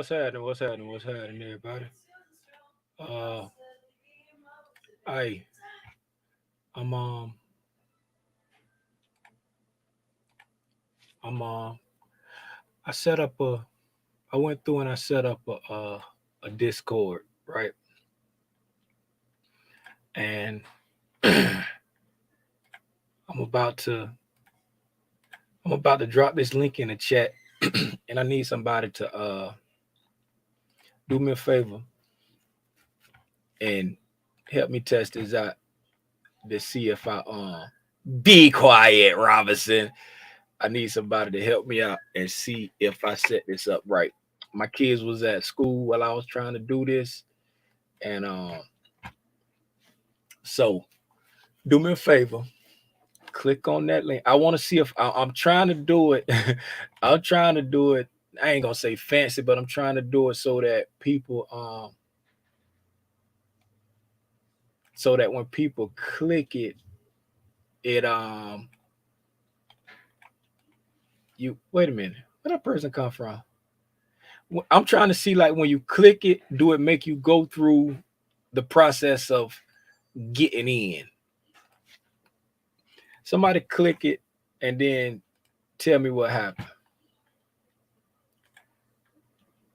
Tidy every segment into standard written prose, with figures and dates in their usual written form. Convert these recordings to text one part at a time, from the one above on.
What's happening? What's happening? What's happening, everybody? Uh, I, I'm I'm I set up a. I went through and I set up a Discord, right? And I'm about to I'm about to drop this link in the chat, and I need somebody to do me a favor and help me test this out to see if I be quiet, Robinson. I need somebody to help me out and see if I set this up right. My kids was at school while I was trying to do this, and so do me a favor, click on that link. I want to see if I'm trying to do it. I'm trying to do it. I ain't gonna say fancy, but I'm trying to do it so that people so that when people click it, it you wait a minute. Where that person come from? I'm trying to see like when you click it, do it make you go through the process of getting in? Somebody click it and then tell me what happened.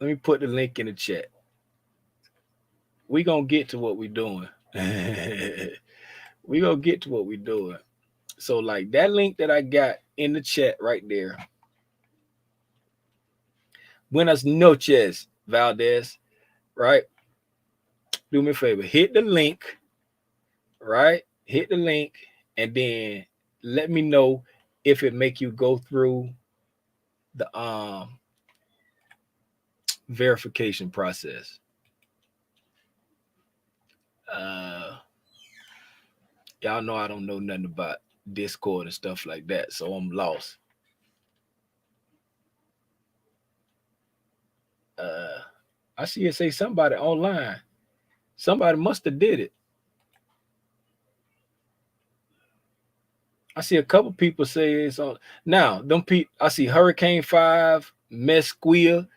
Let me put the link in the chat. We gonna get to what we doing. We gonna get to what we doing. So like that link that I got in the chat right there. Buenas noches, Valdez. Right? Do me a favor. Hit the link. Right? Hit the link and then let me know if it make you go through the verification process. Uh y'all know I don't know nothing about Discord and stuff like that, so I'm lost. Uh I see it say somebody online. Somebody must have did it. I see a couple people say it's on now. Them people I see Hurricane 5, Mesquia.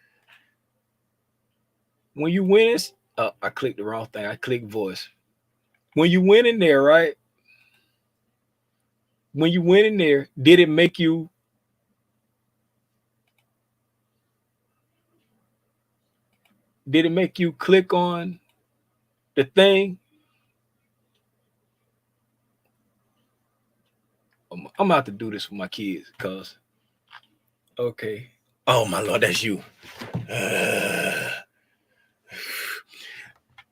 When you win, I clicked the wrong thing. I clicked voice. When you went in there, right? When you went in there, did it make you click on the thing? I'm about to do this for my kids, cause okay. Oh my lord, that's you. Uh,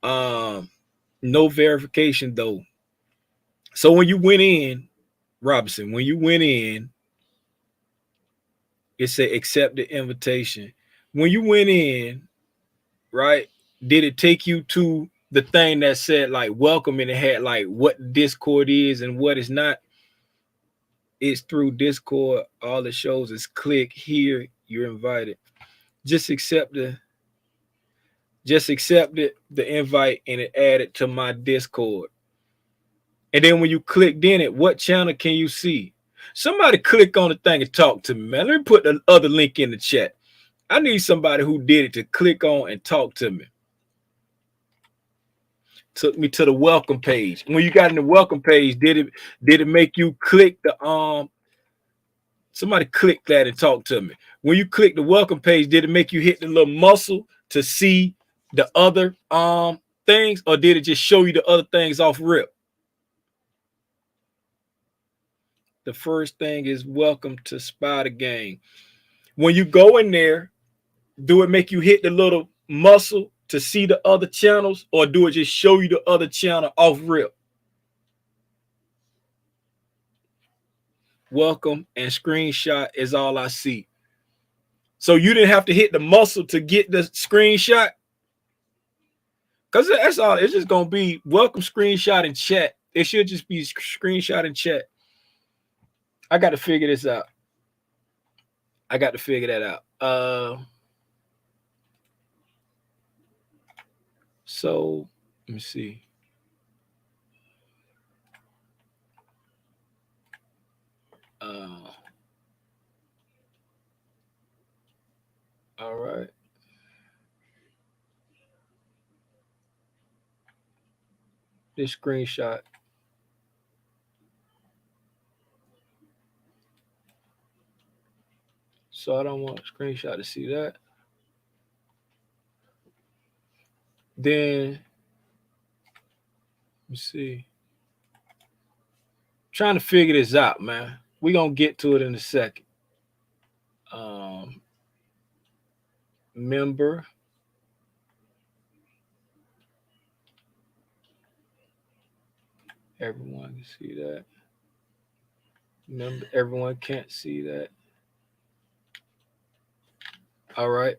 um, no verification though. So when you went in, Robinson, when you went in, it said accept the invitation. When you went in, right? Did it take you to the thing that said like welcome and it had like what Discord is and what is not? It's through Discord. All it shows is click here. You're invited. Just accept the just accepted the invite and it added to my Discord. And then when you clicked in it, what channel can you see? Somebody click on the thing and talk to me, man. Let me put the other link in the chat. I need somebody who did it to click on and talk to me. Took me to the welcome page. When you got in the welcome page, did it make you click the somebody click that and talk to me. When you click the welcome page, did it make you hit the little muscle to see the other things, or did it just show you the other things off rip? The first thing is welcome to Spider Gang. When you go in there, do it make you hit the little muscle to see the other channels, or do it just show you the other channel off rip? Welcome and screenshot is all I see. So you didn't have to hit the muscle to get the screenshot? Because that's all. It's just going to be welcome, screenshot, and chat. It should just be screenshot and chat. I got to figure this out. I got to figure that out. So let me see. All right. this screenshot. So I don't want a screenshot to see that. Then let me see. Trying to figure this out, man. We're gonna get to it in a second. Member. Everyone can see that. Member, everyone can't see that. All right.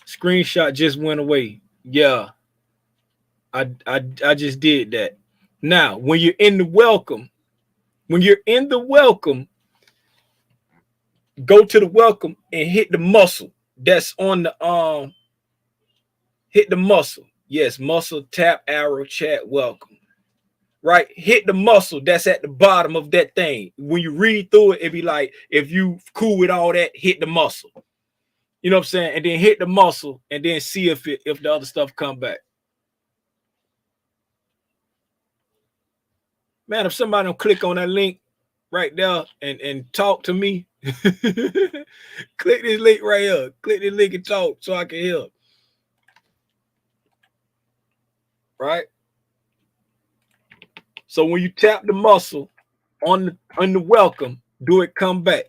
Screenshot just went away. Yeah. I just did that. Now, when you're in the welcome, go to the welcome and hit the muscle that's on the hit the muscle. Yes, muscle, tap, arrow, chat, welcome. Right? Hit the muscle that's at the bottom of that thing. When you read through it, it be like, if you cool with all that, hit the muscle. You know what I'm saying? And then hit the muscle and then see if the other stuff come back. Man, if somebody don't click on that link right there and talk to me, click this link right here. Click this link and talk so I can help. Right? So when you tap the muscle on the welcome, do it come back.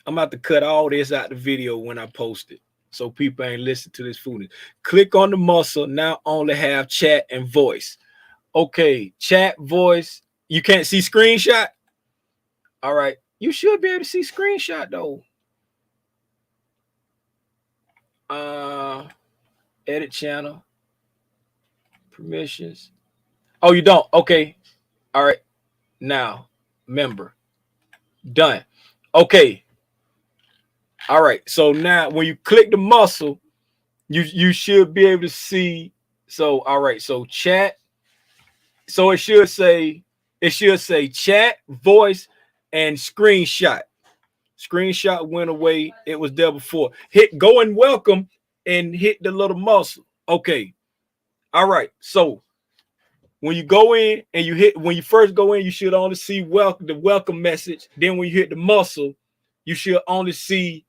I'm about to cut all this out the video when I post it, so people ain't listen to this foolishness. Click on the muscle. Now only have chat and voice. Okay, chat, voice. You can't see screenshot? All right. You should be able to see screenshot though. Edit channel. Permissions. Oh, you don't? Okay. All right. Now, member. Done. Okay. All right. So now when you click the muscle, you should be able to see. So, all right. So chat. So it should say chat, voice, and screenshot. Screenshot went away. It was there before. Hit go and welcome and hit the little muscle. Okay. All right. So when you go in and when you first go in, you should only see the welcome message. Then when you hit the muscle, you should only see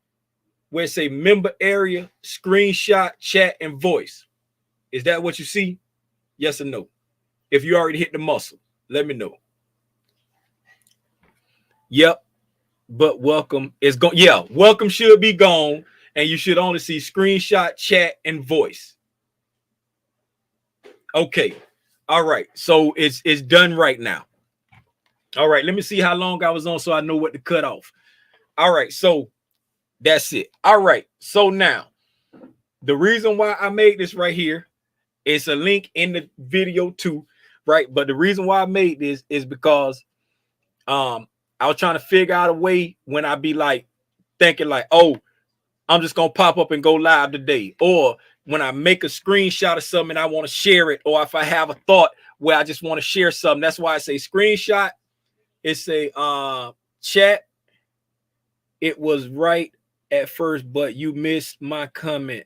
where it say member area, screenshot, chat, and voice. Is that what you see? Yes or no? If you already hit the muscle, let me know. Yep. But welcome is gone. Yeah, welcome should be gone, and you should only see screenshot, chat, and voice. Okay. All right. So it's done right now. All right. Let me see how long I was on so I know what to cut off. All right. So that's it. All right. So now the reason why I made this right here, it's a link in the video too, right? But the reason why I made this is because I was trying to figure out a way when I be like thinking like, oh, I'm just gonna pop up and go live today, or when I make a screenshot of something and I want to share it, or if I have a thought where I just want to share something. That's why I say screenshot. It's a chat. It was right at first, but you missed my comment.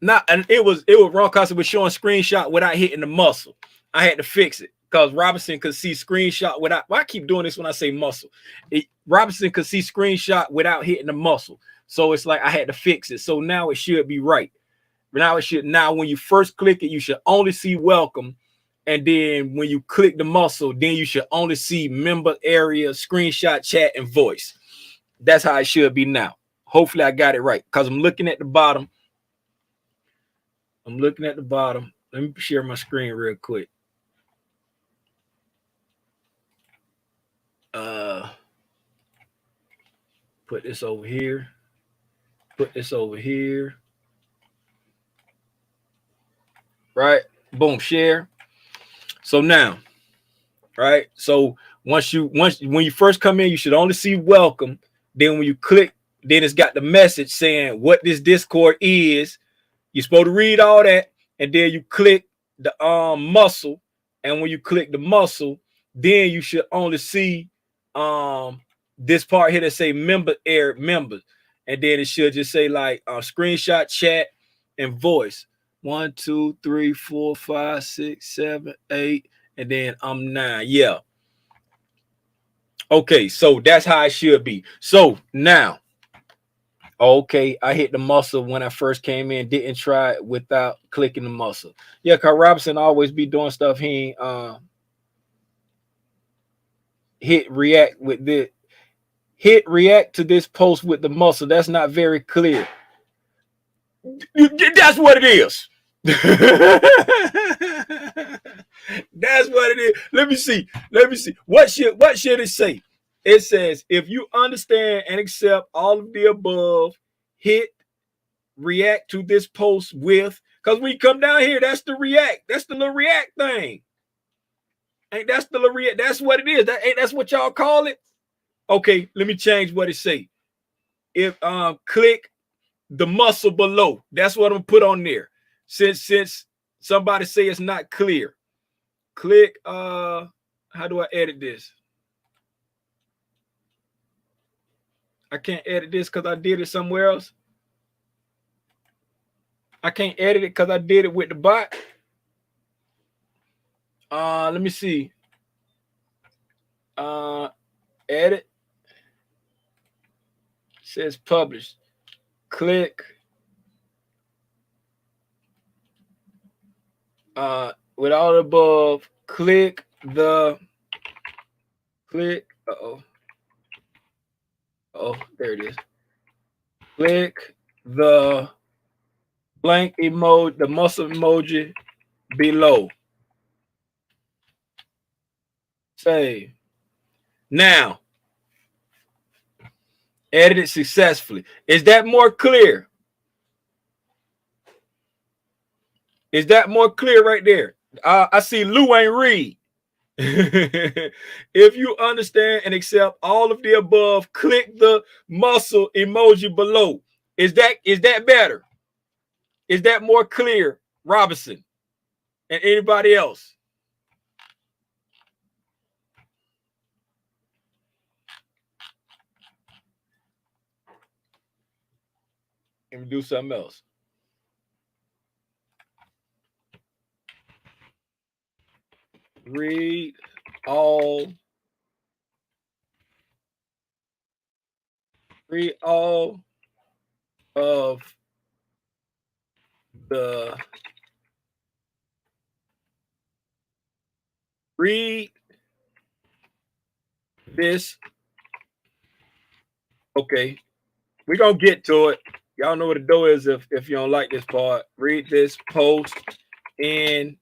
And it was wrong because it was showing screenshot without hitting the muscle. I had to fix it because Robinson could see screenshot without. Well, I keep doing this when I say muscle. Robinson could see screenshot without hitting the muscle, so it's like I had to fix it. So now it should be right. Now when you first click it, you should only see welcome, and then when you click the muscle, then you should only see member area, screenshot, chat, and voice. That's how it should be now. Hopefully I got it right because I'm looking at the bottom. Let me share my screen real quick. Put this over here. Right? Boom, share. So now, right? So when you first come in, you should only see welcome. Then when you click, then it's got the message saying what this Discord is. You're supposed to read all that, and then you click the muscle. And when you click the muscle, then you should only see this part here that say member area members. and then it should just say like screenshot, chat, and voice. 1, 2, 3, 4, 5, 6, 7, 8, and then I'm 9. Yeah. Okay, so that's how it should be. So now, okay, I hit the muscle when I first came in, didn't try it without clicking the muscle. Yeah, cause Robinson always be doing stuff he ain't hit react with this. Hit react to this post with the muscle. That's not very clear. That's what it is. That's what it is. Let me see. Let me see. What should it say? It says, if you understand and accept all of the above, hit react to this post with, because we come down here, that's the react. That's the little react thing. Ain't that's the little react? That's what it is. That's what y'all call it. Okay, let me change what it say. If click the muscle below. That's what I'm gonna put on there. Since somebody say it's not clear. Click how do I edit this? I can't edit this because I did it somewhere else. I can't edit it because I did it with the bot. Let me see. Edit. Says publish. Click. With all the above, click the oh, there it is. Click the blank emoji, the muscle emoji below. Save. Now, edit it successfully. Is that more clear? Is that more clear right there? I see Lou ain't read. If you understand and accept all of the above, click the muscle emoji below. Is that better? Is that more clear, Robinson and anybody else? Let me do something else. Read all of the read this. Okay, we're gonna get to it. Y'all know what the door is if you don't like this part. Read this post in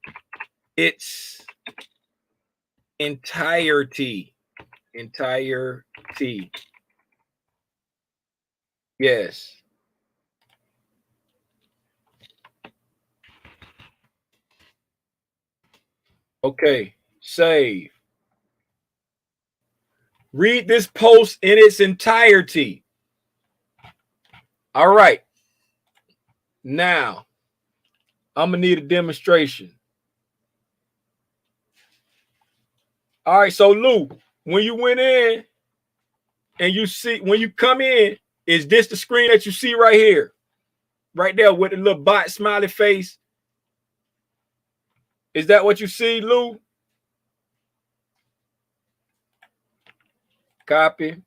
its entirety. Entirety. Yes. Okay. Save. Read this post in its entirety. All right. Now, I'm going to need a demonstration. All right. So, Lou, when you went in and you see, when you come in, is this the screen that you see right here? Right there with the little bot smiley face? Is that what you see, Lou? Copy.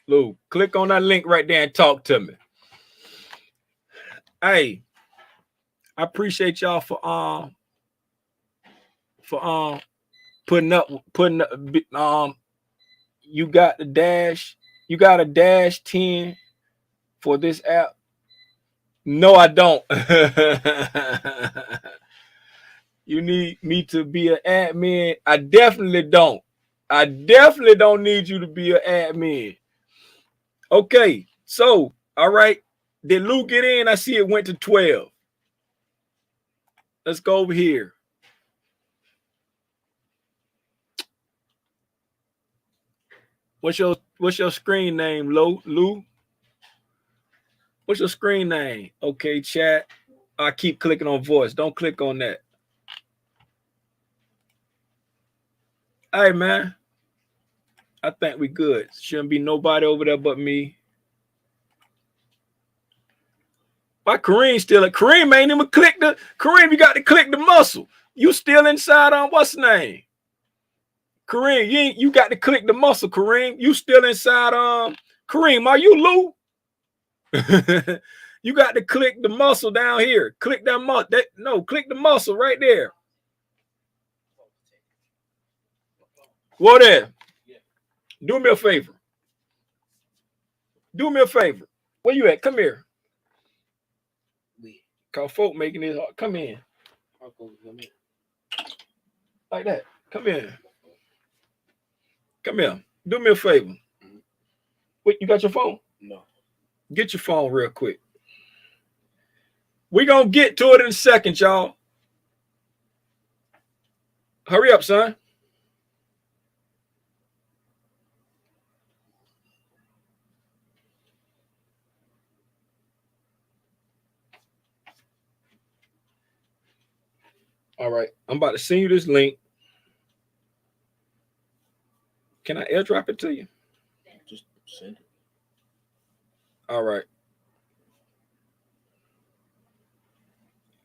Lou, click on that link right there and talk to me. Hey, I appreciate y'all for putting up you got the dash, you got a dash 10 for this app. No, I don't. You need me to be an admin. I definitely don't. I definitely don't need you to be an admin. Okay, so all right. Did Lou get in? I see it went to 12. Let's go over here. What's your screen name, Lou? What's your screen name? Okay, chat. I keep clicking on voice. Don't click on that. Hey, man. I think we good. Shouldn't be nobody over there but me. Why Kareem still? Kareem ain't even click the. Kareem, you got to click the muscle. You still inside on what's the name? Kareem, you got to click the muscle. Kareem, you still inside Kareem, are you Lou? You got to click the muscle down here. Click that muscle. No, click the muscle right there. What there? Do me a favor. Do me a favor. Where you at? Come here. Cause folk making this hard. Come in. Like that. Come in. Come here. Do me a favor. Wait, you got your phone? No. Get your phone real quick. We're going to get to it in a second, y'all. Hurry up, son. All right. I'm about to send you this link. Can I airdrop it to you? Just send it. All right.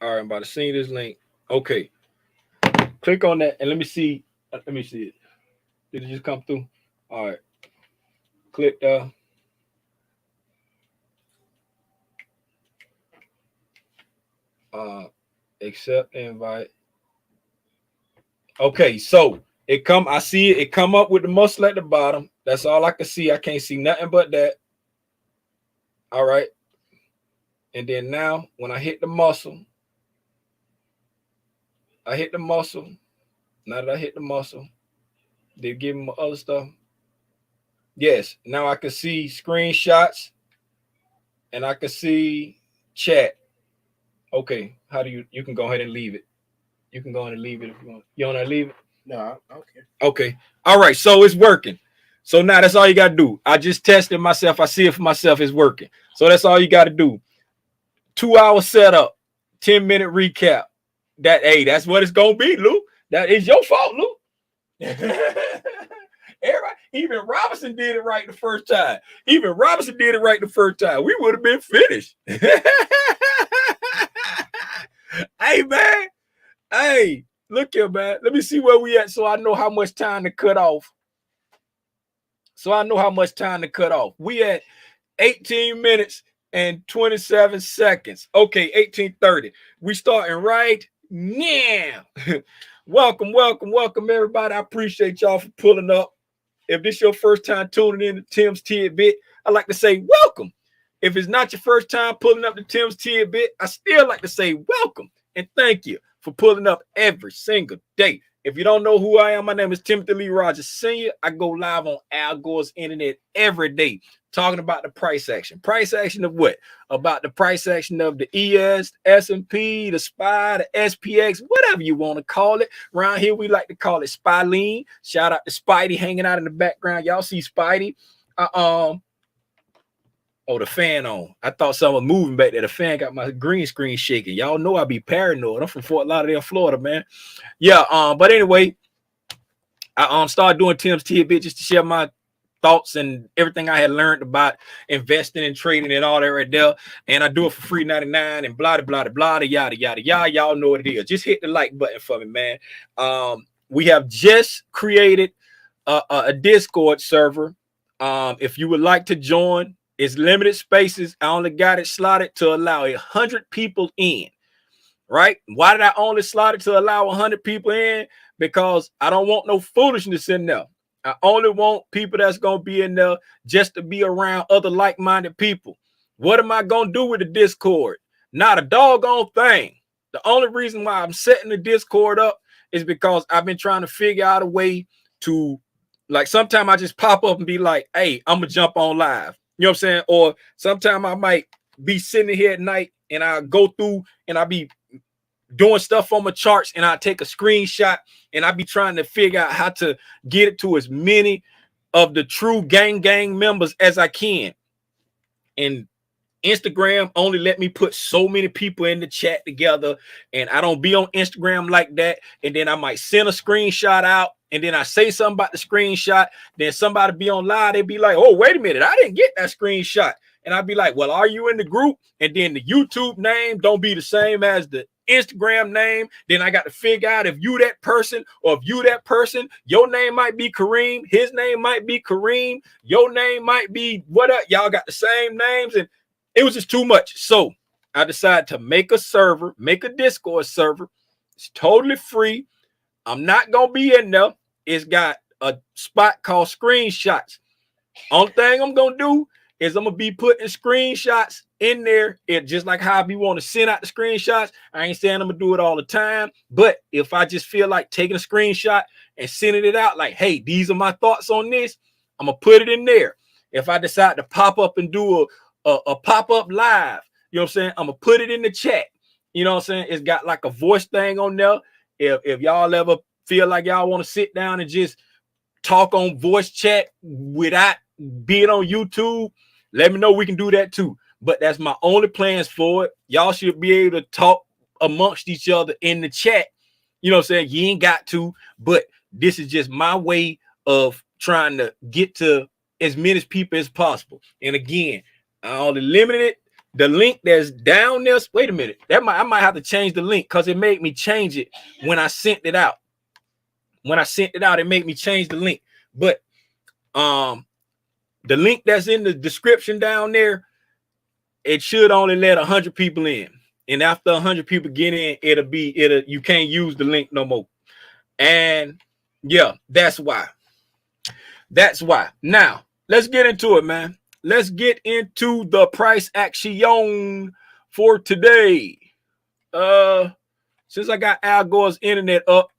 All right. I'm about to send you this link. Okay. Click on that and let me see. Let me see it. Did it just come through? All right. Click accept invite. Okay, so I see it come up with the muscle at the bottom. That's all I can see. I can't see nothing but that. All right. And then now when I hit the muscle, Now that I hit the muscle, they give me other stuff. Yes, now I can see screenshots and I can see chat. Okay, how do you can go ahead and leave it. You can go ahead and leave it if you want. You want to leave it? No, I don't care. Okay. All right, so it's working. So now that's all you got to do. I just tested myself. I see it for myself. It's working. So that's all you got to do. 2-hour setup, 10-minute recap. That's what it's going to be, Lou. That is your fault, Lou. Everybody, even Robinson did it right the first time. We would have been finished. Hey, man. Hey, look here, man. Let me see where we at so I know how much time to cut off. We at 18 minutes and 27 seconds. Okay, 18:30. We starting right now. Welcome, everybody. I appreciate y'all for pulling up. If this is your first time tuning in to Tim's Tidbit, I'd like to say welcome. If it's not your first time pulling up to Tim's Tidbit, I still like to say welcome and thank you for pulling up every single day. If you don't know who I am, my name is Timothy Lee Rogers Sr. I go live on Al Gore's Internet every day talking about the price action. Price action of what? About the price action of the ES, S&P, the SPY, the SPX, whatever you want to call it. Around here, we like to call it Spylean. Shout out to Spidey hanging out in the background. Y'all see Spidey? Oh, the fan on. I thought someone moving back there. The fan got my green screen shaking. Y'all know I be paranoid. I'm from Fort Lauderdale, Florida, man. Yeah, but anyway, I started doing Tim's Tidbit just to share my thoughts and everything I had learned about investing and trading and all that right there. And I do it for free 99 and blah, blah, blah, blah, yada, yada, yada. Y'all know what it is. Just hit the like button for me, man. We have just created a Discord server. If you would like to join, it's limited spaces. I only got it slotted to allow 100 people in, right? Why did I only slot it to allow 100 people in? Because I don't want no foolishness in there. I only want people that's going to be in there just to be around other like-minded people. What am I going to do with the Discord? Not a doggone thing. The only reason why I'm setting the Discord up is because I've been trying to figure out a way to, like, sometimes I just pop up and be like, hey, I'm going to jump on live. You know what I'm saying? Or sometimes I might be sitting here at night and I go through and I be doing stuff on my charts and I take a screenshot and I be trying to figure out how to get it to as many of the true gang members as I can. And Instagram only let me put so many people in the chat together, and I don't be on Instagram like that. And then I might send a screenshot out, and then I say something about the screenshot. Then somebody be on live, they be like, "Oh, wait a minute, I didn't get that screenshot." And I'd be like, "Well, are you in the group?" And then the YouTube name don't be the same as the Instagram name. Then I got to figure out if you that person or if you that person. Your name might be Kareem, his name might be Kareem, your name might be what up. Y'all got the same names, and it was just too much. So I decided to make a server, make a Discord server. It's totally free. I'm not going to be in there. It's got a spot called screenshots. Only thing I'm going to do is I'm going to be putting screenshots in there. It just like how I be want to send out the screenshots. I ain't saying I'm going to do it all the time. But if I just feel like taking a screenshot and sending it out like, hey, these are my thoughts on this, I'm going to put it in there. If I decide to pop up and do a pop-up live, you know what I'm saying, I'm gonna put it in the chat. You know what I'm saying? It's got like a voice thing on there. If y'all ever feel like y'all want to sit down and just talk on voice chat without being on YouTube, let me know. We can do that too. But that's my only plans for it. Y'all should be able to talk amongst each other in the chat. You know what I'm saying? You ain't got to, but this is just my way of trying to get to as many people as possible. And again, I only limited the link that's down there. Wait a minute. I might have to change the link because it made me change it when I sent it out. When I sent it out, it made me change the link. But the link that's in the description down there, it should only let 100 people in. And after 100 people get in, you can't use the link no more. And yeah, that's why. That's why. Now, let's get into it, man. Let's get into the price action for today. Since I got Al Gore's internet up,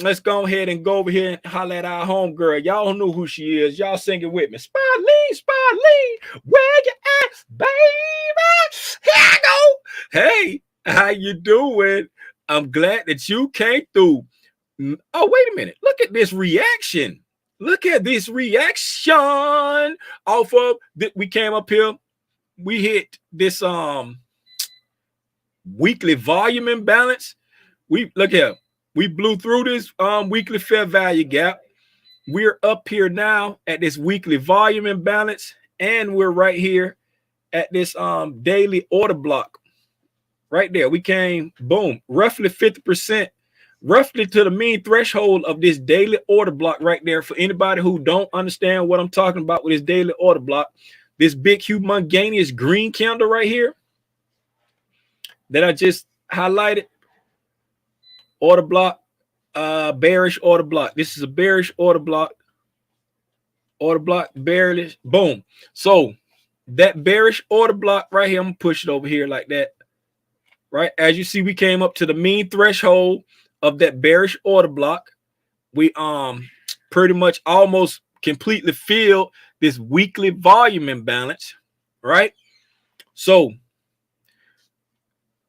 let's go ahead and go over here and holler at our homegirl. Y'all know who she is. Y'all sing it with me. Spotlight, where you at, baby? Here I go. Hey, how you doing? I'm glad that you came through. Oh, wait a minute. Look at this reaction. Look at this reaction off of we came up here. We hit this weekly volume imbalance. We look here. We blew through this weekly fair value gap. We're up here now at this weekly volume imbalance, and we're right here at this daily order block. Right there. We came boom, roughly 50%. Roughly to the mean threshold of this daily order block right there. For anybody who don't understand what I'm talking about with this daily order block, this big humongous green candle right here that I just highlighted, order block, bearish order block. This is a bearish order block, bearish, boom. So that bearish order block right here, I'm gonna push it over here like that. Right, as you see, we came up to the mean threshold of that bearish order block. We pretty much almost completely filled this weekly volume imbalance, right? So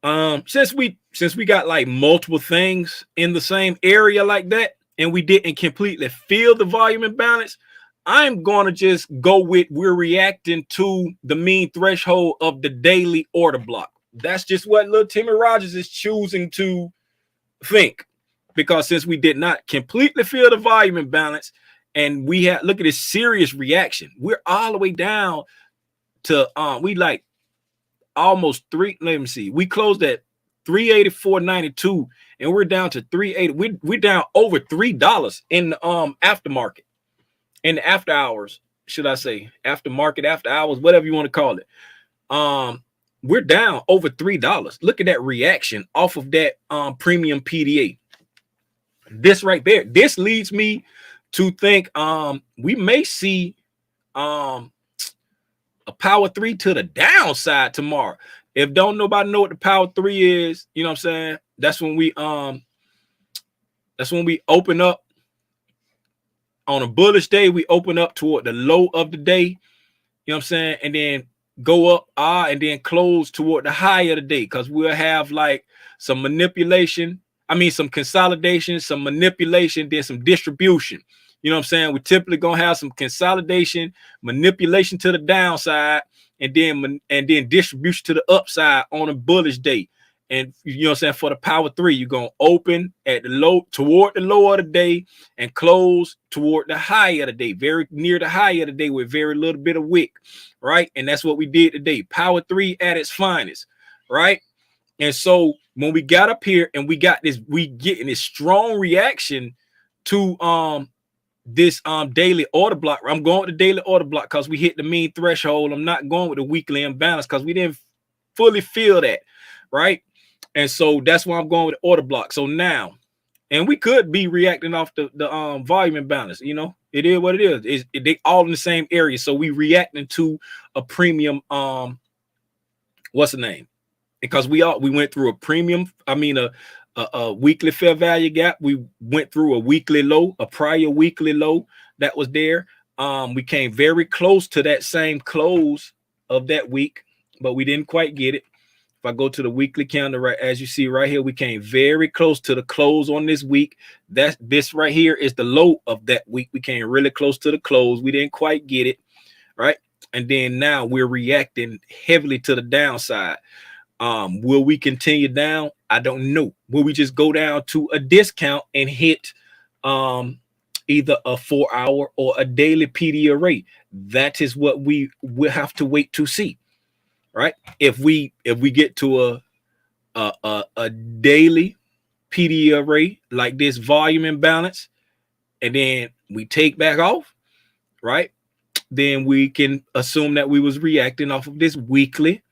since we got like multiple things in the same area like that, and we didn't completely fill the volume imbalance, I'm going to just go with we're reacting to the mean threshold of the daily order block. That's just what little Timmy Rogers is choosing to think, because since we did not completely fill the volume imbalance, and we had, look at this serious reaction, we're all the way down to we like almost let me see, we closed at 384.92 and we're down to 380. We're down over $3 in the aftermarket, in the after hours, should I say, aftermarket, after hours, whatever you want to call it. We're down over $3. Look at that reaction off of that premium PDA. This right there, this leads me to think we may see a power 3 to the downside tomorrow. If don't nobody know what the power 3 is, you know what I'm saying? That's when we open up on a bullish day. We open up toward the low of the day, you know what I'm saying? And then go up and then close toward the high of the day, because we'll have like some manipulation. I mean, some consolidation, some manipulation, then some distribution. You know what I'm saying? We're typically going to have some consolidation, manipulation to the downside, and then distribution to the upside on a bullish day. And you know what I'm saying, for the power three, you're gonna open at the low, toward the low of the day, and close toward the high of the day, very near the high of the day with very little bit of wick, right? And that's what we did today. Power three at its finest, right? And so when we got up here and we got this, we getting this strong reaction to this daily order block. I'm going with the daily order block because we hit the mean threshold. I'm not going with the weekly imbalance because we didn't fully feel that, right? And so that's why I'm going with the order block. So now, and we could be reacting off the volume imbalance. You know, it is what it is. They all in the same area. So we reacting to a premium, what's the name? Because we went through a premium, a weekly fair value gap. We went through a weekly low, a prior weekly low that was there. We came very close to that same close of that week, but we didn't quite get it. If I go to the weekly calendar, right, as you see right here, we came very close to the close on this week. This right here is the low of that week. We came really close to the close. We didn't quite get it, right? And then now we're reacting heavily to the downside. Will we continue down? I don't know. Will we just go down to a discount and hit either a 4-hour or a daily PD array? That is what we will have to wait to see. Right? If we get to a daily PD array like this volume imbalance, and then we take back off, right? Then we can assume that we was reacting off of this weekly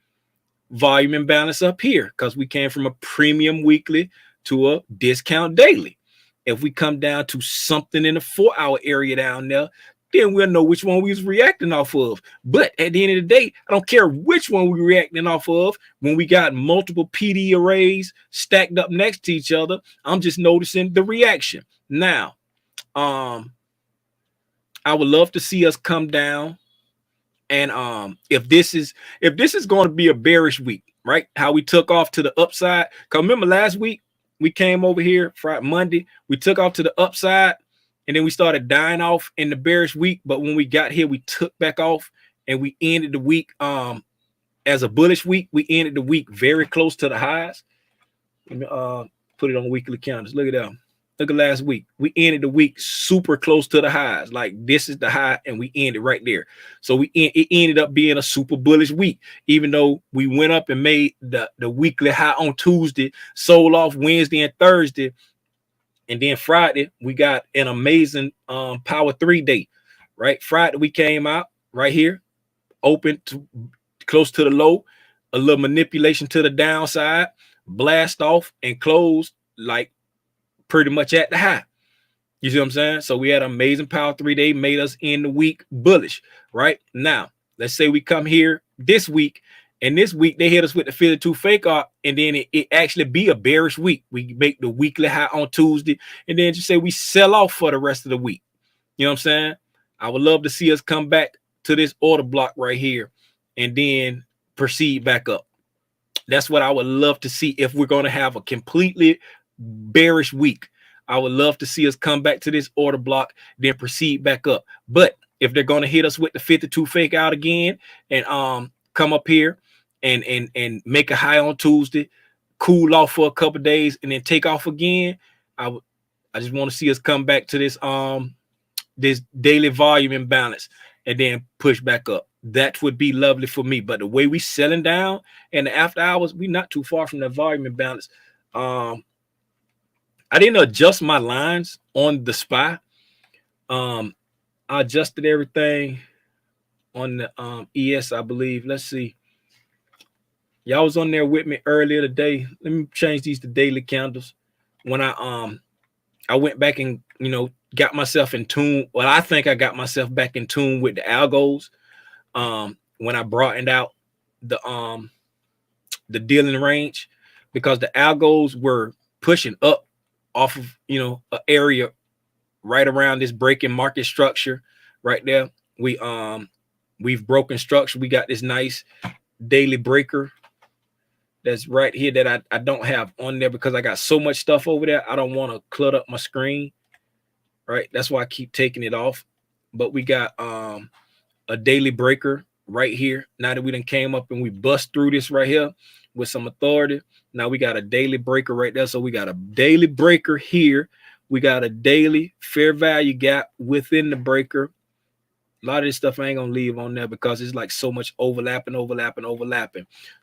volume imbalance up here because we came from a premium weekly to a discount daily. If we come down to something in the 4-hour area down there, then we'll know which one we was reacting off of. But at the end of the day, I don't care which one we reacting off of. When we got multiple PD arrays stacked up next to each other, I'm just noticing the reaction. Now, I would love to see us come down. And if this is going to be a bearish week, right? How we took off to the upside. Because remember last week, we came over here Friday, Monday, we took off to the upside. And then we started dying off in the bearish week. But when we got here, we took back off and we ended the week as a bullish week. We ended the week very close to the highs. Let me put it on weekly calendars. Look at that. Look at last week. We ended the week super close to the highs. Like this is the high and we ended right there. So it ended up being a super bullish week, even though we went up and made the weekly high on Tuesday, sold off Wednesday and Thursday. And then Friday, we got an amazing power 3 day, right? Friday, we came out right here, open to close to the low, a little manipulation to the downside, blast off and closed like pretty much at the high. You see what I'm saying? So we had an amazing power 3 day, made us end the week bullish, right? Now, let's say we come here this week, and this week they hit us with the 52 fake art, and then it actually be a bearish week. We make the weekly high on Tuesday, and then just say we sell off for the rest of the week. You know what I'm saying? I would love to see us come back to this order block right here and then proceed back up. That's what I would love to see if we're going to have a completely bearish week. I would love to see us come back to this order block, then proceed back up. But if they're going to hit us with the 52 fake out again and come up here and make a high on Tuesday, cool off for a couple of days, and then take off again, I just want to see us come back to this this daily volume imbalance and then push back up. That would be lovely for me. But the way we selling down and the after hours, we not too far from the volume imbalance. I didn't adjust my lines on the SPY. I adjusted everything on the ES, I believe. Let's see. Y'all was on there with me earlier today. Let me change these to daily candles. When I went back and got myself in tune. Well, I think I got myself back in tune with the algos. When I broadened out the dealing range, because the algos were pushing up off of an area right around this breaking market structure right there. We've broken structure. We got this nice daily breaker that's right here that I don't have on there because I got so much stuff over there. I don't want to clutter up my screen. Right. That's why I keep taking it off. But we got a daily breaker right here. Now that we done came up and we bust through this right here with some authority, now we got a daily breaker right there. So we got a daily breaker here. We got a daily fair value gap within the breaker. A lot of this stuff I ain't gonna leave on there because it's like so much overlapping.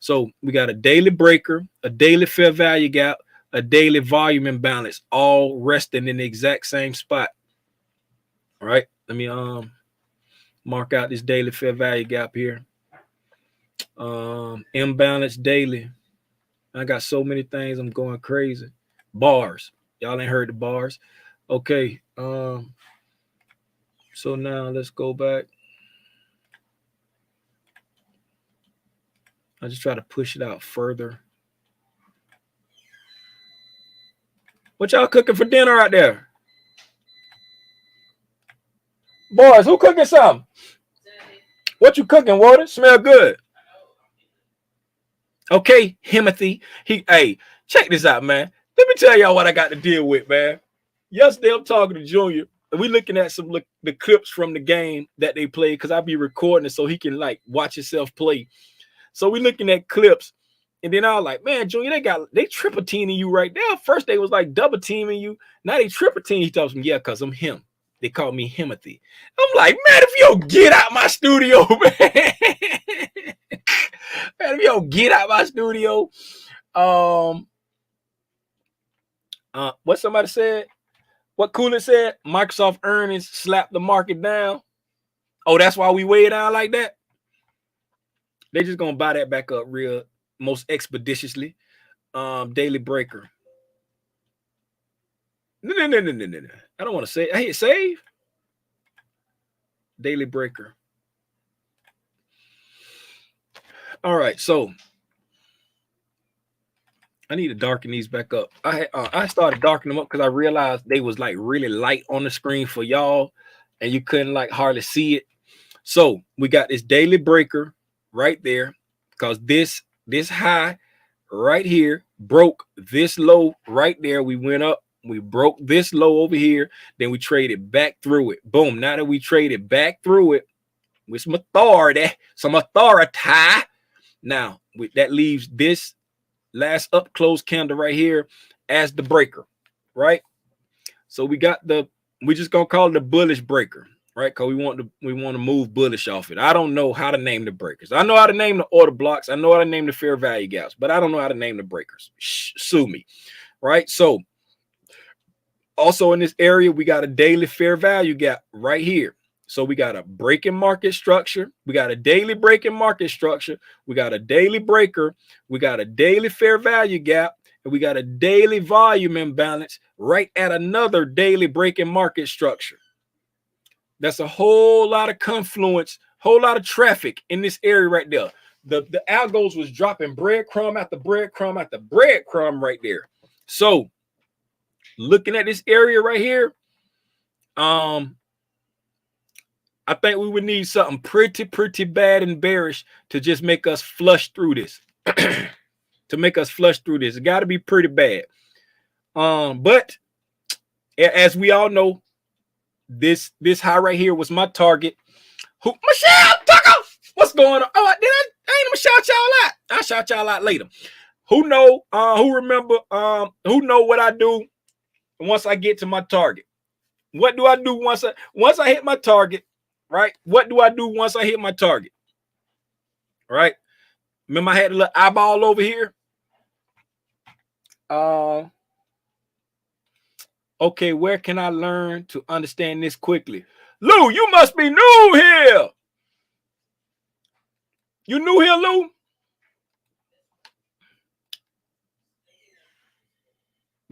So we got a daily breaker, a daily fair value gap, a daily volume imbalance, all resting in the exact same spot. All right, let me mark out this daily fair value gap here. Imbalance daily. I got so many things, I'm going crazy. Bars, y'all ain't heard the bars. Okay, so now let's go back. I just try to push it out further. What y'all cooking for dinner out there? Boys, who cooking something? What you cooking, Water? Smell good. Okay, Timothy. Hey, check this out, man. Let me tell y'all what I got to deal with, man. Yesterday, I'm talking to Junior, and we looking at the clips from the game that they played because I be recording it so he can like watch himself play. So we looking at clips, and then I was like, man, Junior, they triple teaming you right now. First they was like double teaming you. Now they triple team. He tells me, yeah, because I'm him. They call me Timothy. I'm like, man, if you don't get out my studio, man. Man, if you don't get out my studio. What somebody said? What Cooler said? Microsoft earnings slapped the market down. Oh, that's why we way down like that? They just gonna buy that back up real most expeditiously. Daily breaker. No. I don't want to say. I hit save. Daily breaker. All right, so I need to darken these back up. I started darkening them up because I realized they was like really light on the screen for y'all, and you couldn't like hardly see it. So we got this daily breaker right there because this high right here broke this low right there. We went up, we broke this low over here, then we traded back through it. Boom. Now that we traded back through it with some authority, now that leaves this last up close candle right here as the breaker, right? So we just gonna call it the bullish breaker, right? Because we want to move bullish off it. I don't know how to name the breakers. I know how to name the order blocks. I know how to name the fair value gaps, but I don't know how to name the breakers. Sue me, right? So also in this area, we got a daily fair value gap right here. So we got a breaking market structure. We got a daily breaking market structure. We got a daily breaker. We got a daily fair value gap. And we got a daily volume imbalance right at another daily breaking market structure. That's a whole lot of confluence, whole lot of traffic in this area right there. The algos was dropping breadcrumb after breadcrumb after breadcrumb right there. So looking at this area right here, I think we would need something pretty bad and bearish to just make us flush through this. To make us flush through this. It got to be pretty bad. But as we all know, this high right here was my target. Michelle Tucker, what's going on? Oh, I ain't even shout y'all out. I'll shout y'all out later. Who know? Who remember? Who know what I do once I get to my target? What do I do once I hit my target? Right? What do I do once I hit my target? Right? Remember I had a little eyeball over here? Okay, where can I learn to understand this quickly? Lou, you must be new here. You new here, Lou?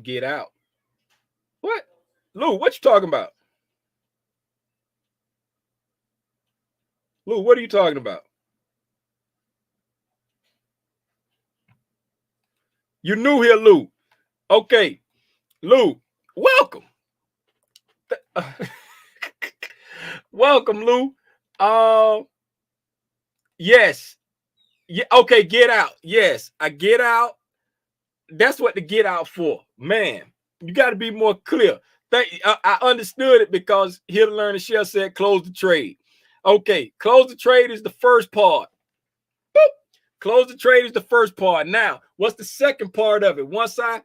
Get out. What? Lou, what you talking about? Lou, what are you talking about? You new here, Lou. Okay. Lou, welcome. Welcome, Lou. Yes. Yeah, okay, get out. Yes, I get out. That's what to get out for. Man, you got to be more clear. I understood it because Here to Learn and Share said close the trade. Okay, close the trade is the first part. Boop. Close the trade is the first part. Now, what's the second part of it? Once I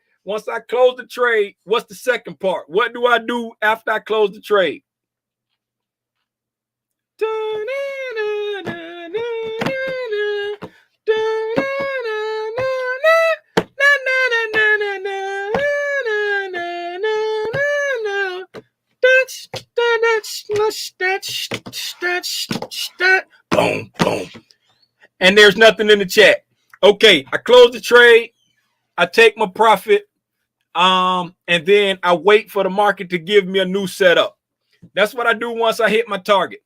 close the trade, what's the second part? What do I do after I close the trade? Boom, boom. And there's nothing in the chat. Okay, I close the trade. I take my profit. And then I wait for the market to give me a new setup. That's what I do once I hit my target.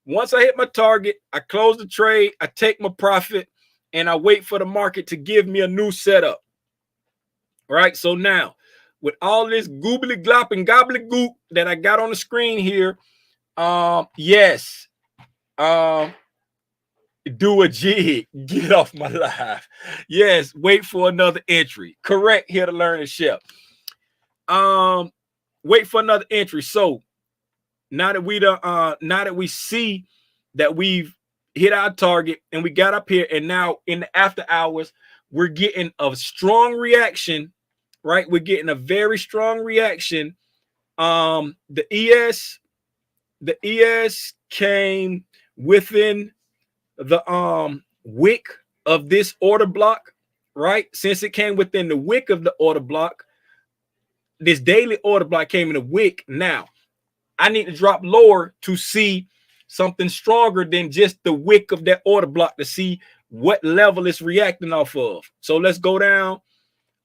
Once I hit my target, I close the trade, I take my profit, and I wait for the market to give me a new setup. All right, so now with all this goobly glop and gobbledygook that I got on the screen here, yes, do a jig, get off my live. Yes, wait for another entry. Correct, here to learn and share. Wait for another entry. So now that we see that we've hit our target and we got up here, and now in the after hours, we're getting a strong reaction, right? We're getting a very strong reaction. The ES came within the wick of this order block, right? Since it came within the wick of the order block, this daily order block came in a wick. Now I need to drop lower to see something stronger than just the wick of that order block to see what level it's reacting off of. So let's go down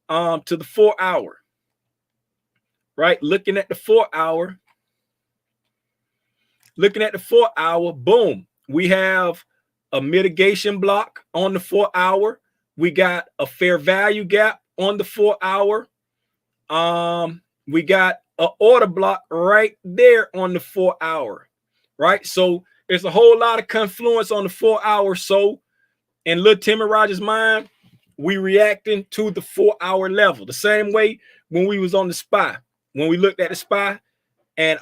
to the 4 hour, right? Looking at the 4 hour, boom, we have a mitigation block on the 4 hour. We got a fair value gap on the 4 hour. We got an order block right there on the 4 hour, right? So there's a whole lot of confluence on the 4 hour. So in Lil Timmy Rogers' mind, we reacting to the 4 hour level the same way when we was on the SPY. When we looked at the SPY, and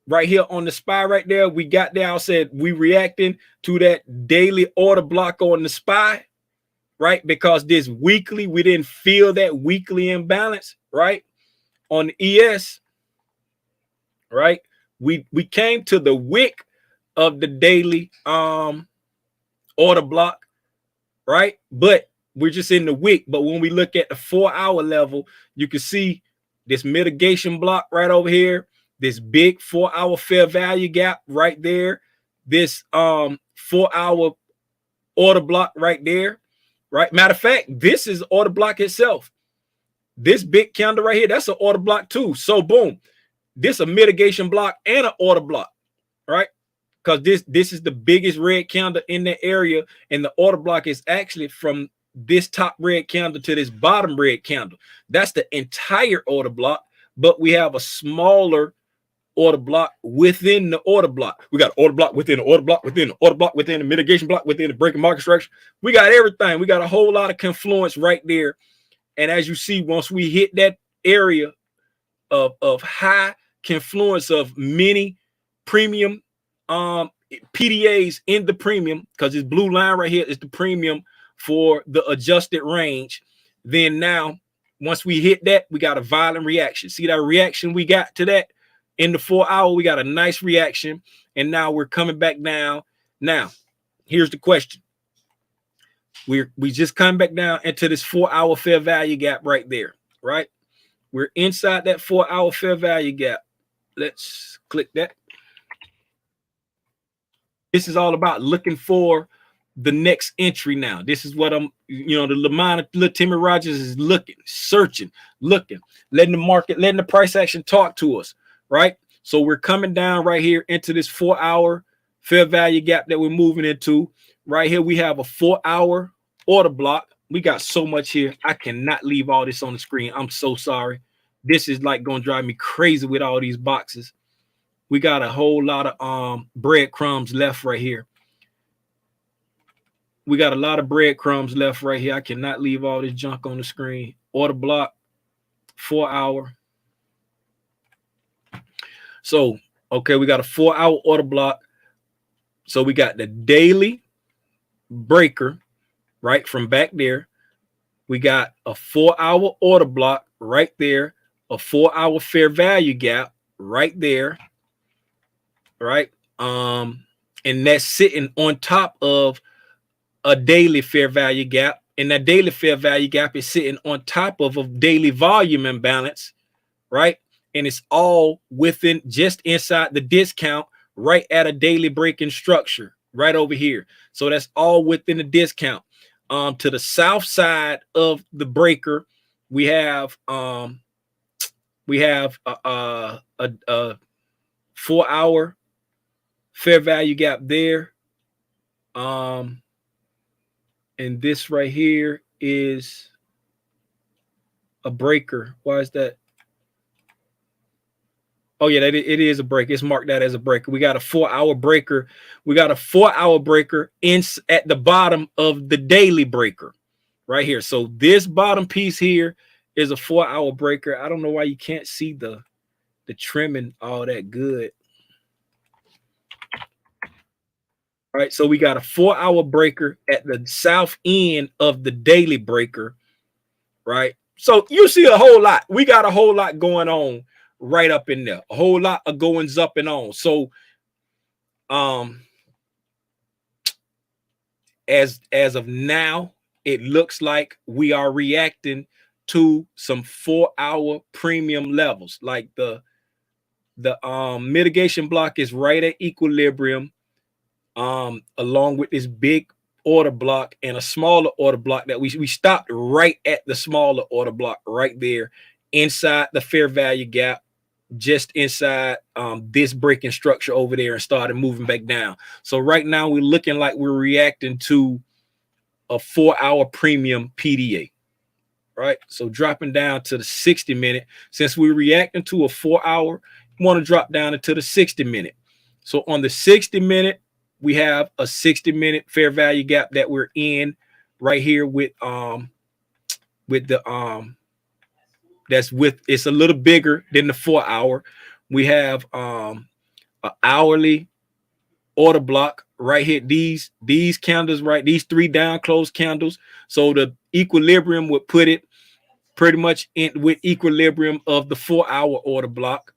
right here on the SPY right there, we got there. I said we reacting to that daily order block on the SPY, right? Because this weekly, we didn't feel that weekly imbalance, right? On the ES, right? We came to the wick of the daily order block, right? But we're just in the wick. But when we look at the 4 hour level, you can see this mitigation block right over here, this big 4 hour fair value gap right there, this 4 hour order block right there, right? Matter of fact, this is order block itself. This big candle right here, that's an order block too. So boom, this a mitigation block and an order block, right? Because this is the biggest red candle in the area, and the order block is actually from this top red candle to this bottom red candle. That's the entire order block, but we have a smaller order block within the order block. We got order block within the order block within the order block within the mitigation block within the breaking market structure. We got everything. We got a whole lot of confluence right there. And as you see, once we hit that area of high confluence of many premium PDAs in the premium, because this blue line right here is the premium for the adjusted range, then now once we hit that, we got a violent reaction. See that reaction we got to that in the 4 hour? We got a nice reaction, and now we're coming back down. Now here's the question. We just come back down into this 4 hour fair value gap right there, right? We're inside that 4 hour fair value gap. Let's click that. This is all about looking for the next entry now. This is what I'm, the Lil Timmy Rogers is looking, searching, looking, letting the market, letting the price action talk to us, right? So we're coming down right here into this 4 hour fair value gap that we're moving into. Right here, we have a 4 hour order block. We got so much here. I cannot leave all this on the screen. I'm so sorry. This is like going to drive me crazy with all these boxes. We got a whole lot of breadcrumbs left right here. We got a lot of breadcrumbs left right here. I cannot leave all this junk on the screen. Order block, 4 hour. So Okay, we got a 4-hour order block. So we got the daily breaker right from back there. We got a 4-hour order block right there, a 4-hour fair value gap right there, right? And that's sitting on top of a daily fair value gap. And that daily fair value gap is sitting on top of a daily volume imbalance, right? And it's all within just inside the discount, right at a daily breaking structure, right over here. So that's all within the discount. To the south side of the breaker, we have a 4-hour fair value gap there. And this right here is a breaker. Why is that? Oh yeah, it is a break. It's marked that as a breaker. We got a 4-hour breaker. We got a 4-hour breaker in at the bottom of the daily breaker, right here. So this bottom piece here is a 4-hour breaker. I don't know why you can't see the trimming all that good. All right, so we got a 4-hour breaker at the south end of the daily breaker, right? So you see a whole lot. We got a whole lot going on right up in there. A whole lot of goings up and on. So as of now, it looks like we are reacting to some 4-hour premium levels. Like the mitigation block is right at equilibrium, along with this big order block and a smaller order block that we stopped right at the smaller order block right there inside the fair value gap, just inside this breaking structure over there, and started moving back down. So right now we're looking like we're reacting to a 4-hour premium PDA, right? So dropping down to the 60-minute. Since we're reacting to a 4-hour, we want to drop down into the 60-minute. So on the 60-minute, we have a 60-minute fair value gap that we're in right here with that's with, it's a little bigger than the 4-hour. We have an hourly order block right here. These candles, right? These 3 down close candles. So the equilibrium would put it pretty much in with equilibrium of the 4-hour order block.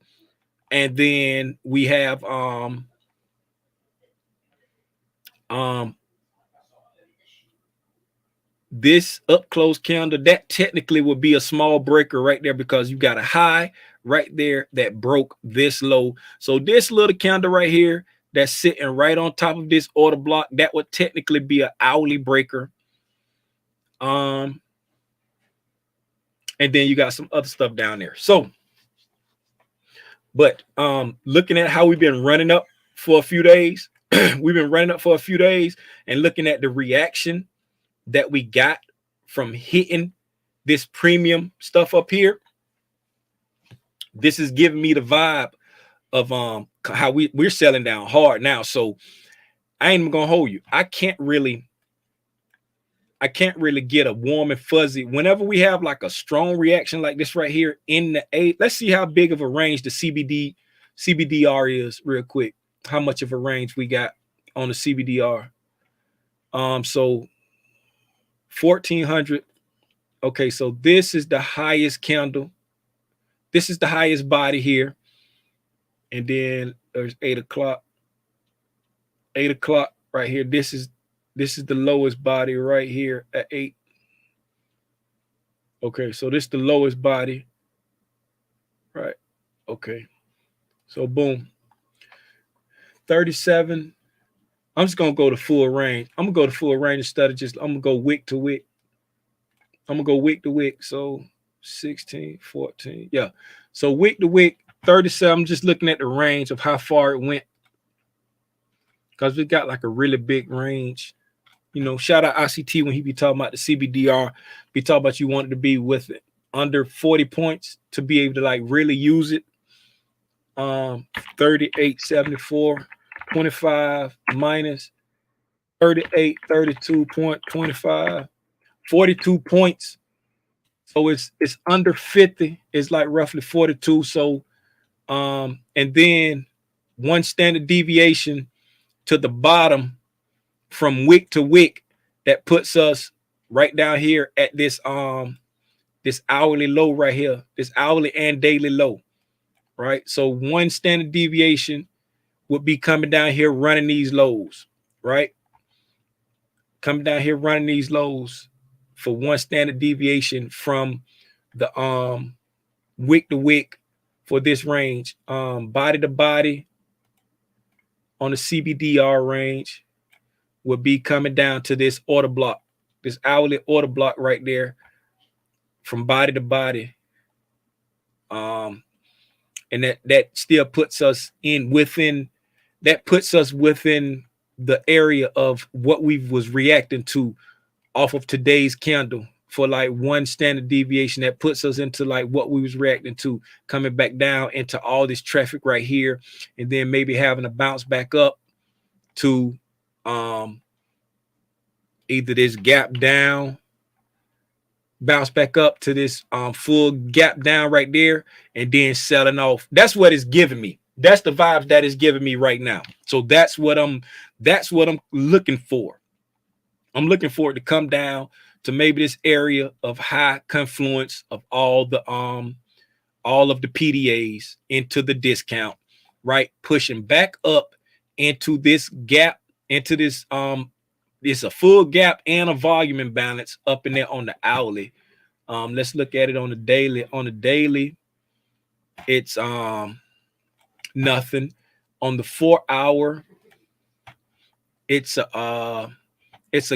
And then we have this up close candle that technically would be a small breaker right there, because you got a high right there that broke this low. So this little candle right here that's sitting right on top of this order block, that would technically be an hourly breaker. And then you got some other stuff down there. So but looking at how we've been running up for a few days, we've been running up for a few days, and looking at the reaction that we got from hitting this premium stuff up here, this is giving me the vibe of how we're selling down hard now. So I ain't even gonna hold you. I can't really get a warm and fuzzy whenever we have like a strong reaction like this right here in the 8. Let's see how big of a range the CBDR is real quick. How much of a range we got on the CBDR? So 1400. Okay, so this is the highest candle. This is the highest body here. And then there's 8 o'clock. 8 o'clock right here. This is the lowest body right here at 8. Okay, so this is the lowest body. Right. Okay. So boom. 37. I'm just gonna go to full range. I'm gonna go to full range instead of just, I'm gonna go wick to wick. I'm gonna go wick to wick. So 16, 14. Yeah. So wick to wick, 37. I'm just looking at the range of how far it went, because we got like a really big range. You know, shout out ICT when he be talking about the CBDR, be talking about you wanted to be with it under 40 points to be able to like really use it. 38.74, 25 minus 38, 32.25, 42 points. So it's under 50. It's like roughly 42. So and then one standard deviation to the bottom from wick to wick, that puts us right down here at this hourly low right here, this hourly and daily low, right? So one standard deviation would be coming down here running these lows, right? Coming down here running these lows for one standard deviation from the wick to wick for this range. Body to body on the CBDR range would be coming down to this order block, this hourly order block right there from body to body. And that still puts us within the area of what we was reacting to off of today's candle for like one standard deviation. That puts us into like what we was reacting to, coming back down into all this traffic right here, and then maybe having to bounce back up to either this gap down, bounce back up to this full gap down right there, and then selling off. That's what it's giving me. That's the vibes that is giving me right now. So that's what I'm looking for. I'm looking for it to come down to maybe this area of high confluence of all of the PDAs into the discount, right? Pushing back up into this gap, into this it's a full gap and a volume imbalance up in there on the hourly. Let's look at it on the daily. On the daily, it's nothing. On the 4 hour, it's a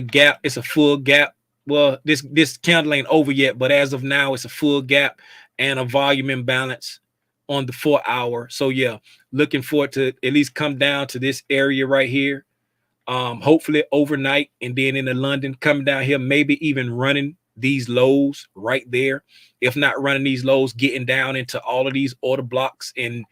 gap. It's a full gap. Well, this candle ain't over yet, but as of now, it's a full gap and a volume imbalance on the 4 hour. So yeah, looking for it to at least come down to this area right here. Hopefully overnight, and then in the London, coming down here, maybe even running these lows right there. If not running these lows, getting down into all of these order blocks and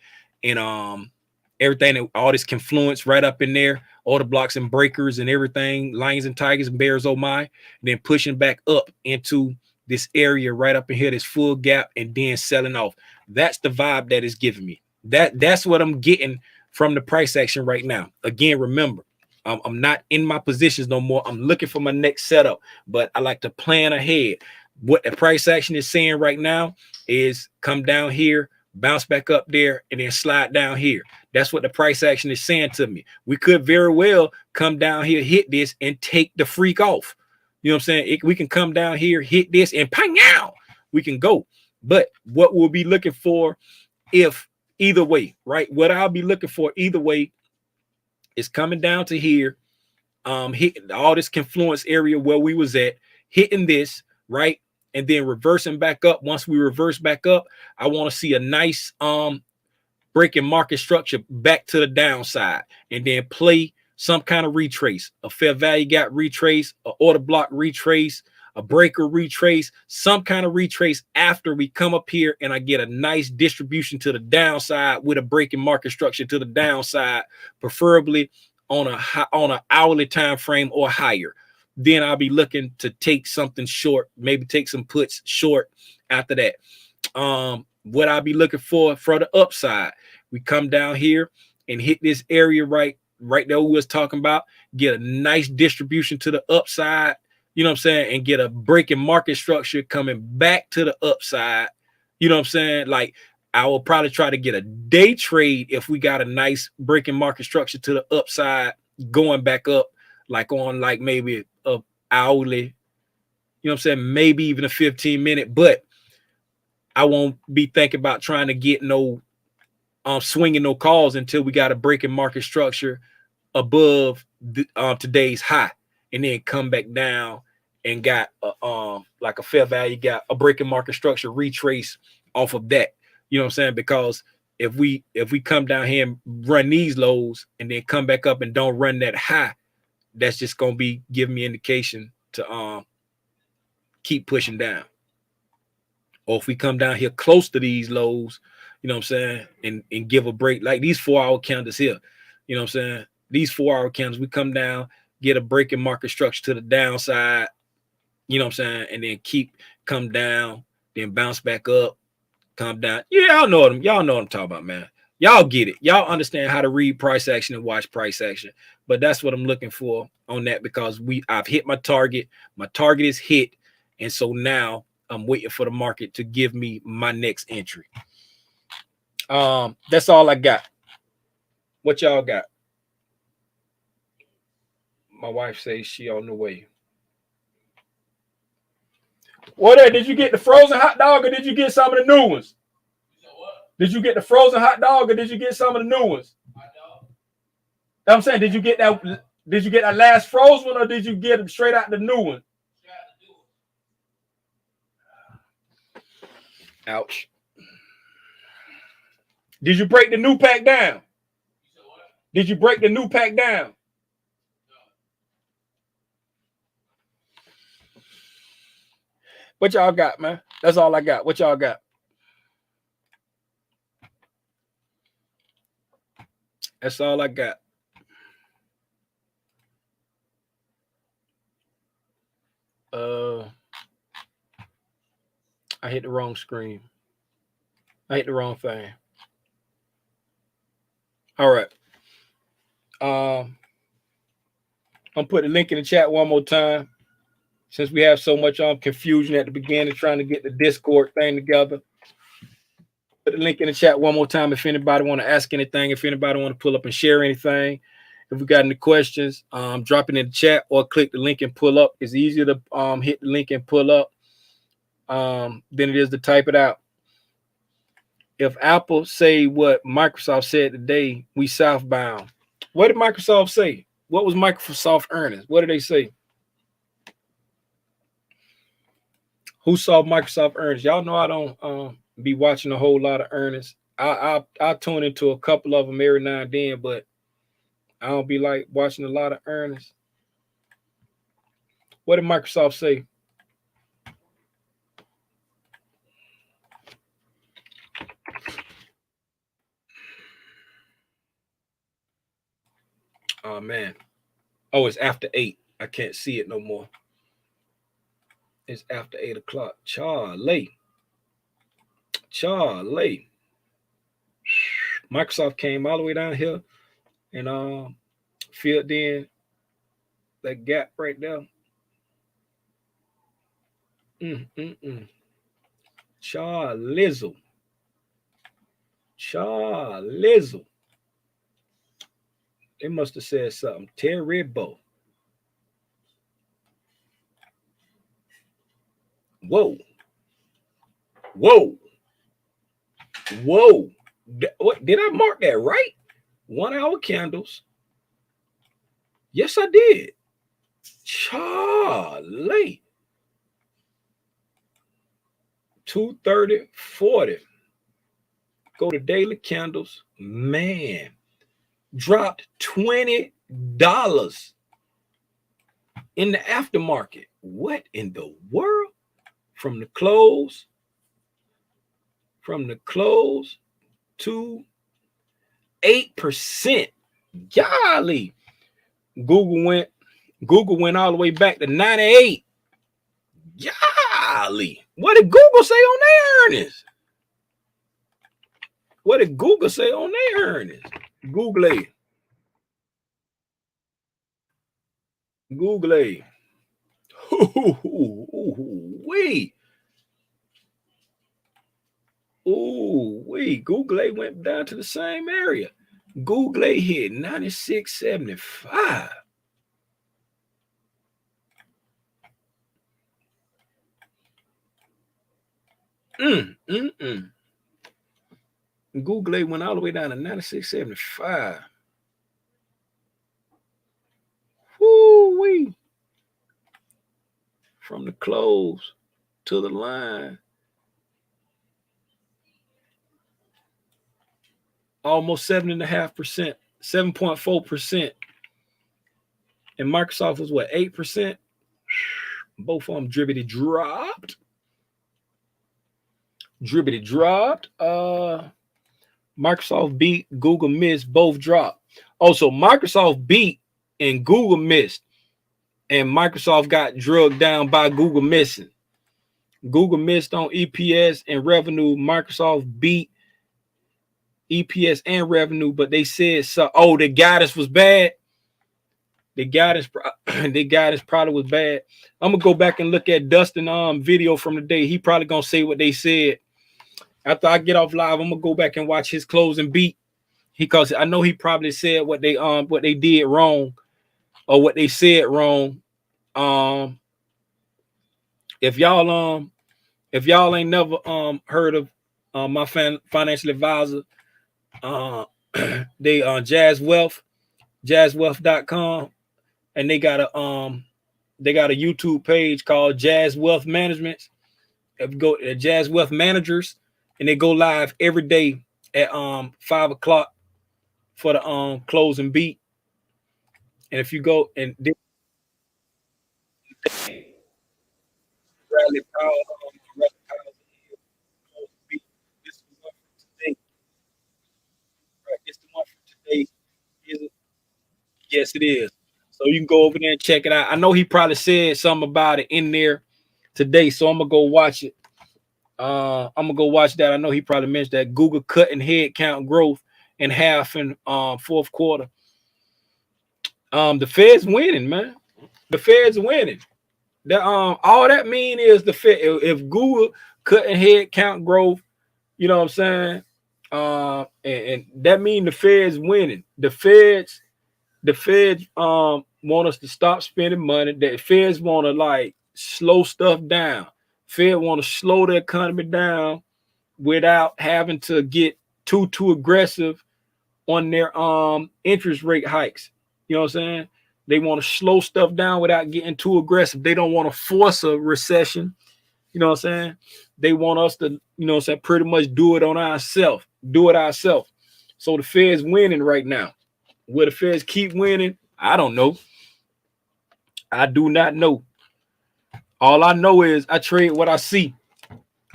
everything, all this confluence right up in there, order blocks and breakers and everything, lions and tigers and bears, oh my, then pushing back up into this area right up in here, this full gap, and then selling off. That's the vibe that is giving me. That's what I'm getting from the price action right now. Again, remember, I'm not in my positions no more. I'm looking for my next setup, but I like to plan ahead. What the price action is saying right now is come down here, bounce back up there, and then slide down here. That's what the price action is saying to me. We could very well come down here, hit this, and take the freak off. You know what I'm saying? We can come down here, hit this, and pang out. We can go. But what we'll be looking for, if either way, right? What I'll be looking for either way is coming down to here, hitting all this confluence area where we was at, hitting this, right? And then reversing back up. Once we reverse back up, I want to see a nice breaking market structure back to the downside, and then play some kind of retrace, a fair value gap retrace, a order block retrace, a breaker retrace, some kind of retrace after we come up here and I get a nice distribution to the downside with a breaking market structure to the downside, preferably on a hourly time frame or higher. Then I'll be looking to take something short, maybe take some puts short after that. What I'll be looking for the upside, we come down here and hit this area right there we was talking about, get a nice distribution to the upside, you know what I'm saying, and get a breaking market structure coming back to the upside. You know what I'm saying? Like, I will probably try to get a day trade if we got a nice breaking market structure to the upside, going back up, like on like maybe a hourly, you know what I'm saying, maybe even a 15-minute. But I won't be thinking about trying to get no swinging no calls until we got a breaking market structure above today's high, and then come back down and got like a fair value, got a breaking market structure retrace off of that. You know what I'm saying? Because if we come down here and run these lows and then come back up and don't run that high, that's just gonna be giving me indication to keep pushing down. Or if we come down here close to these lows, you know what I'm saying, and give a break, like these 4-hour candles here, you know what I'm saying, these 4-hour candles, we come down, get a breaking market structure to the downside, you know what I'm saying, and then come down, then bounce back up, come down. Yeah, y'all know what I'm talking about, man. Y'all get it. Y'all understand how to read price action and watch price action. But that's what I'm looking for on that, because I've hit my target. My target is hit. And so now I'm waiting for the market to give me my next entry. That's all I got. What y'all got? My wife says she on the way. What? Did you get the frozen hot dog, or did you get some of the new ones? Did you get the frozen hot dog, or did you get some of the new ones? I'm saying, did you get that? Did you get that last frozen one, or did you get them straight out the new one? Ouch. Did you break the new pack down? Did you break the new pack down? What y'all got, man? That's all I got. What y'all got? That's all I got. I hit the wrong screen. I hit the wrong thing. All right. I'm putting the link in the chat one more time, since we have so much confusion at the beginning trying to get the Discord thing together. Put the link in the chat one more time if anybody want to ask anything, if anybody want to pull up and share anything. If we got any questions, drop it in the chat or click the link and pull up. It's easier to hit the link and pull up than it is to type it out. If Apple say what Microsoft said today, we southbound. What did Microsoft say? What was Microsoft earnings? What did they say? Who saw Microsoft earnings? Y'all know I don't be watching a whole lot of earnings. I tune into a couple of them every now and then, but I don't be like watching a lot of earnings. What did Microsoft say? Oh man. Oh, it's after 8. I can't see it no more. It's after 8 o'clock. Charlie. Microsoft came all the way down here and filled in that gap right there. Charlizzle. It must have said something terrible. Whoa. What did I mark that right? 1 hour candles. Yes, I did. Charlie. 230, 40. Go to daily candles. Man, dropped $20 in the aftermarket. What in the world? From the close to 8%. Golly. Google went all the way back to 98. Golly. What did Google say on their earnings? Google. Google went down to the same area. Google hit 96.75. Google went all the way down to 96.75. Woo-wee. From the close to the line. Almost 7.5%, 7.4%. And Microsoft was what, 8%? Both of them dribbity dropped. Microsoft beat, Google missed, both dropped. Also, Microsoft beat and Google missed. And Microsoft got drugged down by Google missing. Google missed on EPS and revenue. Microsoft beat EPS and revenue, but they said so. Oh, the guidance was bad. The guidance, the guidance probably was bad. I'm gonna go back and look at Dustin video from the day. He probably gonna say what they said. After I get off live, I'm gonna go back and watch his closing beat because I know he probably said what they did wrong or what they said wrong. Um, if y'all ain't never heard of my financial advisor, they Jazz Wealth, jazzwealth.com, and they got a YouTube page called Jazz Wealth Management. If you go to Jazz Wealth Managers, and they go live every day at 5 o'clock for the closing beat. And if you go and Bradley Powell, beat, this is the one for today. Right, it's the one for today. Is it? Yes, it is. So you can go over there and check it out. I know he probably said something about it in there today, so I'm gonna go watch it. I'm gonna go watch that. I know he probably mentioned that Google cutting head count growth in half in fourth quarter. The Fed's winning, man. The Fed's winning. The all that mean is the Fed. If Google cutting head count growth, you know what I'm saying? And that mean the Fed's winning. The Feds want us to stop spending money. The Feds want to like slow stuff down. Fed want to slow the economy down without having to get too aggressive on their interest rate hikes. You know what I'm saying? They want to slow stuff down without getting too aggressive. They don't want to force a recession. You know what I'm saying? They want us to, you know what I'm saying, pretty much do it on ourselves. Do it ourselves. So the Fed's winning right now. Will the Feds keep winning? I don't know. I do not know. All I know is I trade what I see.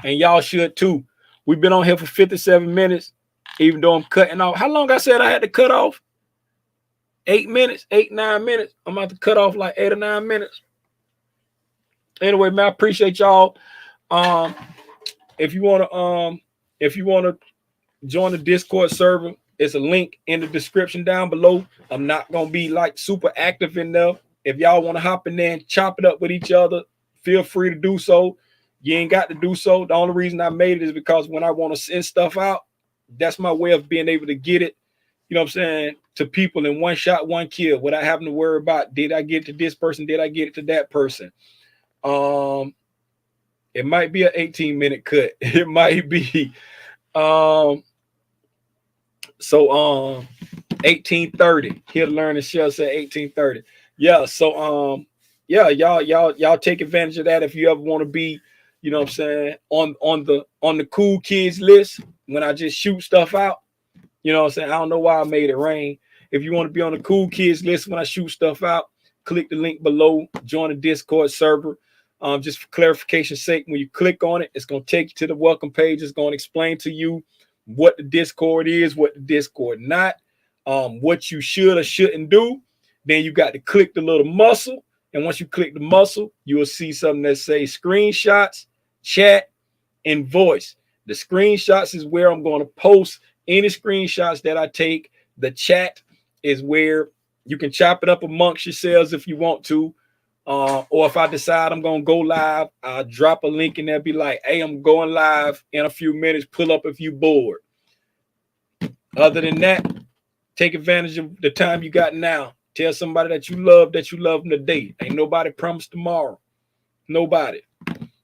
And y'all should too. We've been on here for 57 minutes, even though I'm cutting off. How long I said I had to cut off? 8 minutes, 9 minutes. I'm about to cut off like 8 or 9 minutes. Anyway, man, I appreciate y'all. If you wanna join the Discord server, it's a link in the description down below. I'm not gonna be like super active in there. If y'all want to hop in there and chop it up with each other, feel free to do so. You ain't got to do so. The only reason I made it is because when I want to send stuff out, that's my way of being able to get it, you know what I'm saying, to people in one shot, one kill without having to worry about, did I get it to this person? Did I get it to that person? It might be an 18-minute cut. It might be 1830. Here to learn and share said 1830. Yeah, so yeah, y'all take advantage of that if you ever want to be, you know what I'm saying, on the cool kids list when I just shoot stuff out. You know what I'm saying? I don't know why I made it rain. If you want to be on the cool kids list when I shoot stuff out, click the link below, join the Discord server. Just for clarification's sake, when you click on it, it's going to take you to the welcome page. It's going to explain to you what the Discord is, what the Discord not, what you should or shouldn't do. Then you got to click the little muscle. And once you click the muscle, you will see something that says screenshots, chat, and voice. The screenshots is where I'm going to post any screenshots that I take. The chat is where you can chop it up amongst yourselves if you want to. Or if I decide I'm going to go live, I'll drop a link in there, be like, hey, I'm going live in a few minutes. Pull up if you bored. Other than that, take advantage of the time you got now. Tell somebody that you love them today. Ain't nobody promised tomorrow. Nobody.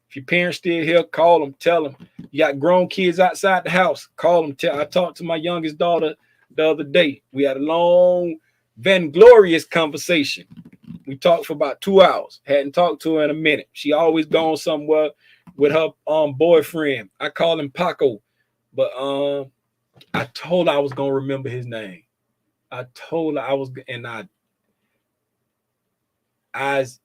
If your parents still here, call them, tell them. You got grown kids outside the house, call them, tell. I talked to my youngest daughter the other day. We had a long, vainglorious conversation. We talked for about 2 hours. Hadn't talked to her in a minute. She always gone somewhere with her boyfriend. I call him Paco, but I told her I was gonna remember his name. I told her I was, and Isaiah.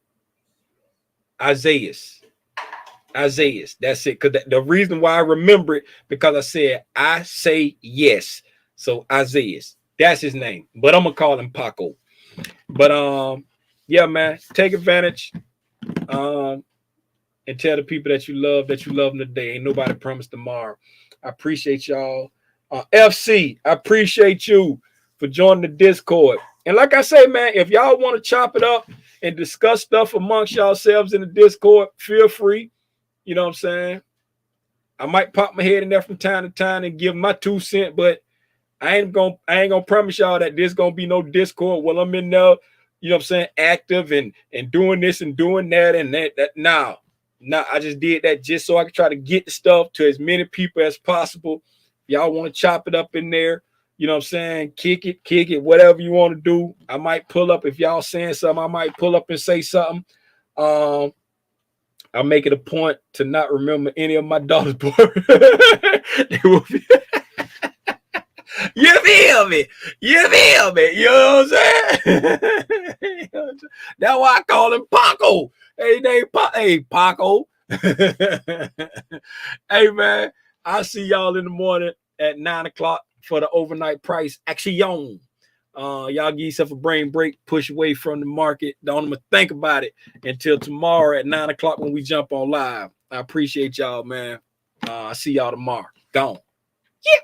That's it. Because the reason why I remember it, because I said I say yes. So Isaiah, that's his name. But I'm gonna call him Paco. But yeah, man, take advantage. And tell the people that you love them today. Ain't nobody promised tomorrow. I appreciate y'all. FC, I appreciate you for joining the Discord. And like I say, man, if y'all want to chop it up and discuss stuff amongst yourselves in the Discord, feel free. You know what I'm saying? I might pop my head in there from time to time and give my 2 cents, but I ain't gonna promise y'all that there's gonna be no Discord while I'm in there, you know what I'm saying, active and doing this and doing that and that. Nah, I just did that just so I can try to get the stuff to as many people as possible. Y'all want to chop it up in there, you know what I'm saying? Kick it, whatever you want to do. I might pull up if y'all saying something, I might pull up and say something. I make it a point to not remember any of my daughter's birthday. You feel me? You feel me? You know what I'm saying? That's why I call him Paco. Hey, Paco. Hey, man, I'll see y'all in the morning at 9 o'clock for the overnight price action. Y'all give yourself a brain break, push away from the market. Don't even think about it until tomorrow at 9 o'clock when we jump on live. I appreciate y'all, man. I'll see y'all tomorrow. Gone. Yeah.